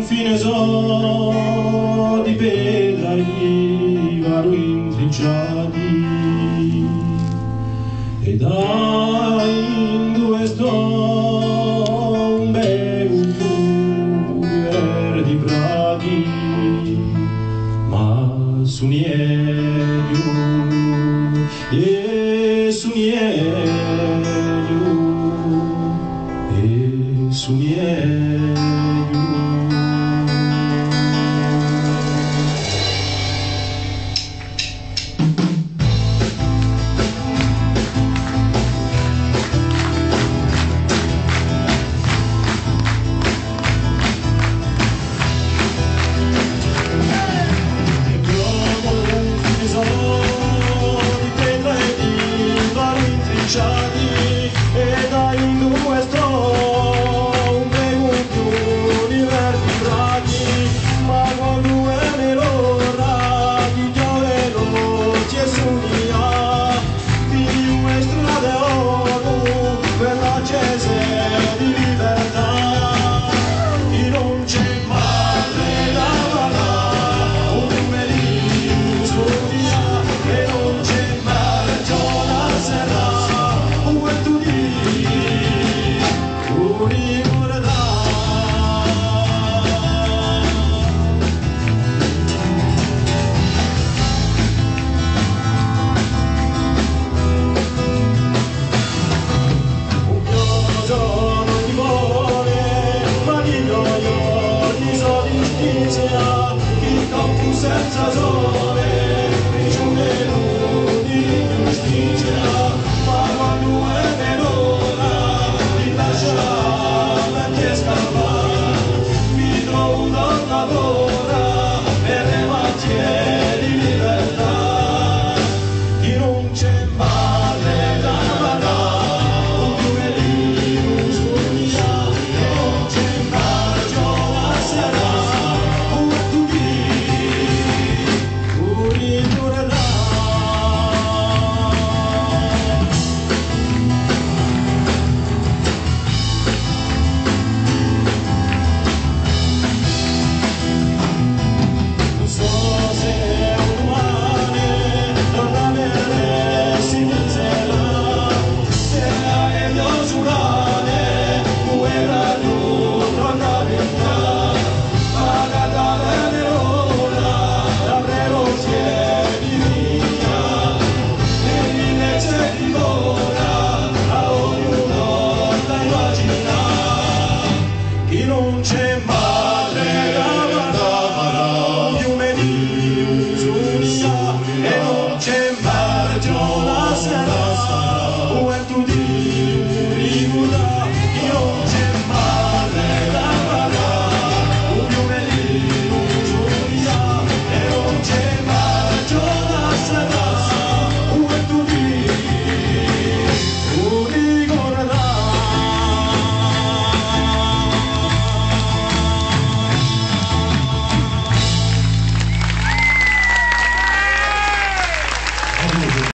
confine so di pietra i vari intrecciati e da in due sto un bel verdi prati ma su niegio e su niegio e su niegio. E dai in due sto un pregunto di verdi prati ma quando è nell'ora di giovelo ci è sunia di una strada oro per la cese di libertà e non c'è male da valà un bellino sunia e non c'è male da serra. Senza sole